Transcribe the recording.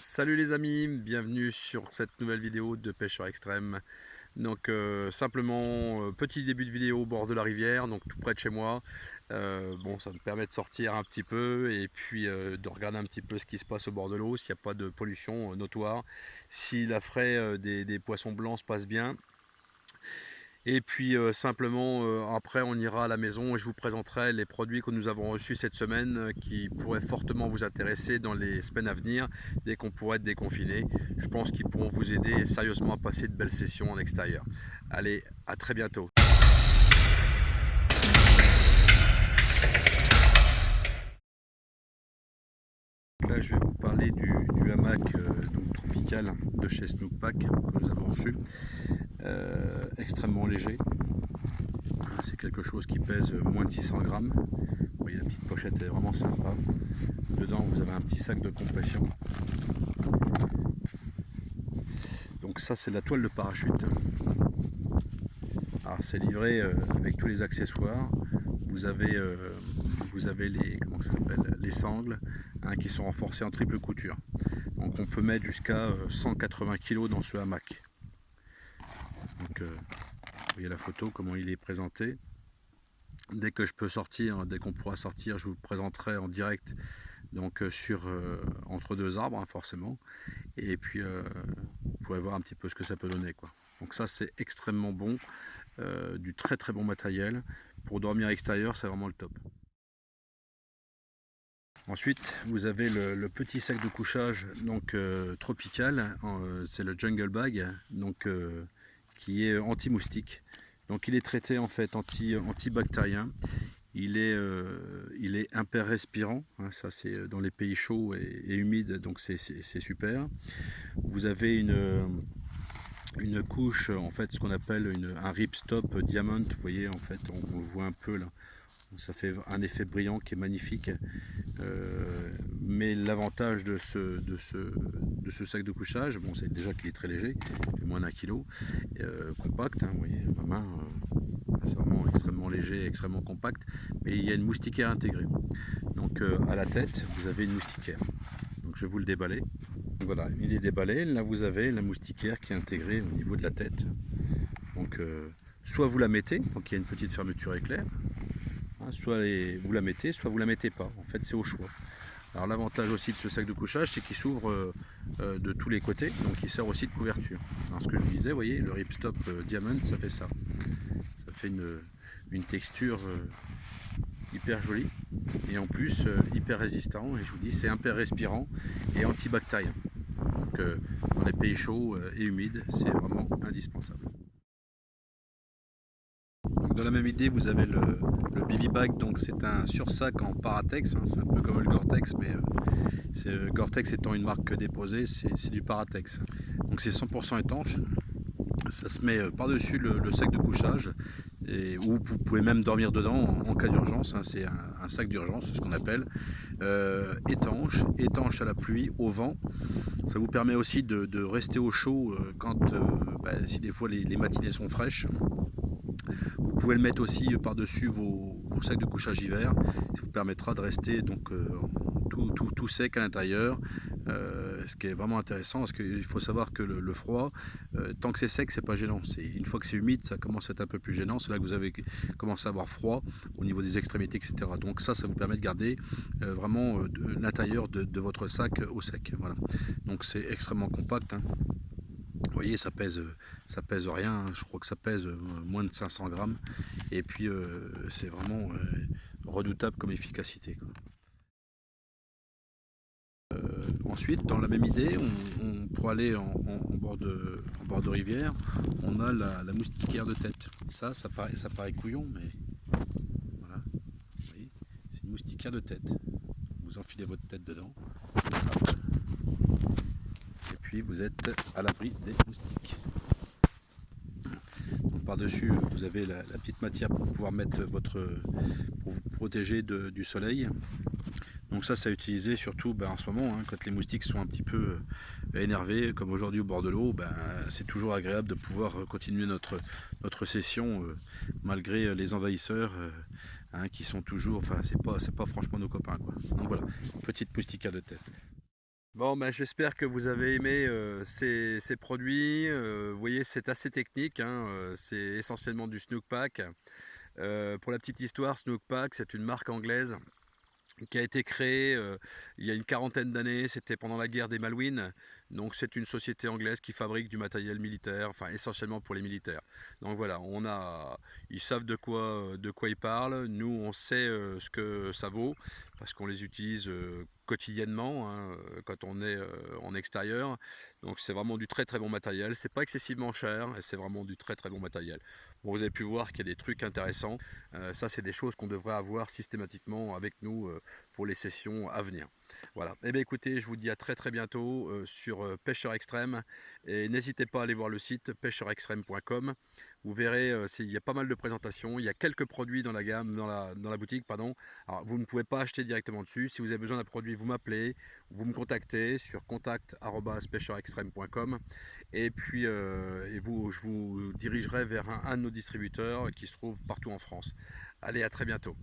Salut les amis, bienvenue sur cette nouvelle vidéo de pêcheur extrême. Donc simplement petit début de vidéo au bord de la rivière, donc tout près de chez moi. Bon, ça me permet de sortir un petit peu et puis de regarder un petit peu ce qui se passe au bord de l'eau, s'il n'y a pas de pollution notoire, si la fraie des poissons blancs se passe bien. Et puis simplement après on ira à la maison et je vous présenterai les produits que nous avons reçus cette semaine qui pourraient fortement vous intéresser dans les semaines à venir dès qu'on pourrait être déconfiné. Je pense qu'ils pourront vous aider sérieusement à passer de belles sessions en extérieur. Allez, à très bientôt. Là je vais vous parler du hamac donc, tropical de chez Snookpack que nous avons reçu. Extrêmement léger. C'est quelque chose qui pèse moins de 600 grammes. Vous voyez, la petite pochette est vraiment sympa. Dedans, vous avez un petit sac de compression. Donc ça, c'est la toile de parachute. Alors, c'est livré avec tous les accessoires. Vous avez les, comment ça s'appelle, les sangles hein, qui sont renforcées en triple couture. Donc on peut mettre jusqu'à 180 kg dans ce hamac. Donc, vous voyez la photo, comment il est présenté. Dès que je peux sortir, dès qu'on pourra sortir, je vous le présenterai en direct donc entre deux arbres hein, forcément, et puis vous pourrez voir un petit peu ce que ça peut donner quoi. Donc ça c'est extrêmement bon, du très très bon matériel pour dormir à l'extérieur, c'est vraiment le top. Ensuite vous avez le petit sac de couchage donc tropical, c'est le Jungle Bag donc qui est anti-moustique. Donc il est traité en fait antibactérien. Il est imper-respirant, hein, ça c'est dans les pays chauds et humides, donc c'est super. Vous avez une couche, en fait, ce qu'on appelle un ripstop diamond, vous voyez, en fait, on le voit un peu là. Ça fait un effet brillant qui est magnifique. Mais l'avantage de ce sac de couchage, bon, c'est déjà qu'il est très léger, il fait moins d'un kilo, compact, hein, vous voyez, ma main, c'est vraiment extrêmement léger, extrêmement compact, mais il y a une moustiquaire intégrée. Donc à la tête, vous avez une moustiquaire. Donc je vais vous le déballer. Donc, voilà, il est déballé, là vous avez la moustiquaire qui est intégrée au niveau de la tête. Donc soit vous la mettez, donc il y a une petite fermeture éclair, hein, soit vous la mettez, soit vous la mettez pas. En fait c'est au choix. Alors l'avantage aussi de ce sac de couchage, c'est qu'il s'ouvre de tous les côtés, donc il sert aussi de couverture. Alors ce que je vous disais, vous voyez, le Ripstop Diamond, ça fait ça. Ça fait une texture hyper jolie et en plus hyper résistant. Et je vous dis, c'est hyper respirant et antibactérien. Donc dans les pays chauds et humides, c'est vraiment indispensable. Donc dans la même idée, vous avez le Bivy Bag, donc c'est un sursac en Paratex, hein, c'est un peu comme le Gore-Tex, mais Gore-Tex étant une marque déposée, c'est du Paratex. Donc c'est 100% étanche, ça se met par-dessus le sac de couchage, où vous pouvez même dormir dedans en cas d'urgence, hein, c'est un sac d'urgence, c'est ce qu'on appelle, étanche à la pluie, au vent. Ça vous permet aussi de rester au chaud quand, si des fois les matinées sont fraîches. Vous pouvez le mettre aussi par-dessus vos sacs de couchage hiver, ça vous permettra de rester donc tout sec à l'intérieur, ce qui est vraiment intéressant parce qu'il faut savoir que le froid, tant que c'est sec, c'est pas gênant. Une fois que c'est humide, ça commence à être un peu plus gênant. C'est là que vous avez commencé à avoir froid au niveau des extrémités, etc. Donc ça vous permet de garder vraiment l'intérieur de votre sac au sec. Voilà. Donc c'est extrêmement compact. Hein. Vous voyez, ça pèse rien, hein. Je crois que ça pèse moins de 500 grammes. Et puis, c'est vraiment redoutable comme efficacité, quoi. Ensuite, dans la même idée, pour aller en bord de rivière, on a la moustiquaire de tête. Ça paraît couillon, mais voilà, vous voyez, c'est une moustiquaire de tête. Vous enfilez votre tête dedans, et puis vous êtes à l'abri des moustiques. Par-dessus, vous avez la petite matière pour pouvoir mettre pour vous protéger du soleil. Donc ça à utiliser surtout en ce moment, hein, quand les moustiques sont un petit peu énervés, comme aujourd'hui au bord de l'eau, c'est toujours agréable de pouvoir continuer notre session malgré les envahisseurs hein, qui sont toujours, enfin c'est pas franchement nos copains, quoi. Donc voilà, petite moustiquaire de tête. Bon, ben, j'espère que vous avez aimé ces produits. Vous voyez, c'est assez technique, hein, c'est essentiellement du Snook Pack. Pour la petite histoire, Snook Pack, c'est une marque anglaise qui a été créée il y a une quarantaine d'années, c'était pendant la guerre des Malouines. Donc c'est une société anglaise qui fabrique du matériel militaire, enfin essentiellement pour les militaires. Donc voilà, ils savent de quoi ils parlent. Nous, on sait ce que ça vaut parce qu'on les utilise quotidiennement, hein, quand on est en extérieur. Donc c'est vraiment du très très bon matériel. C'est pas excessivement cher et c'est vraiment du très très bon matériel. Bon, vous avez pu voir qu'il y a des trucs intéressants. Ça, c'est des choses qu'on devrait avoir systématiquement avec nous pour les sessions à venir. Voilà. Eh bien écoutez, je vous dis à très très bientôt sur Pêcheur Extrême et n'hésitez pas à aller voir le site pêcheurextrême.com. Vous verrez, il y a pas mal de présentations, il y a quelques produits dans la gamme, dans la boutique, pardon. Alors vous ne pouvez pas acheter directement dessus. Si vous avez besoin d'un produit, vous m'appelez, vous me contactez sur contact@pêcheurextrême.com et puis je vous dirigerai vers un de nos distributeurs qui se trouve partout en France. Allez, à très bientôt.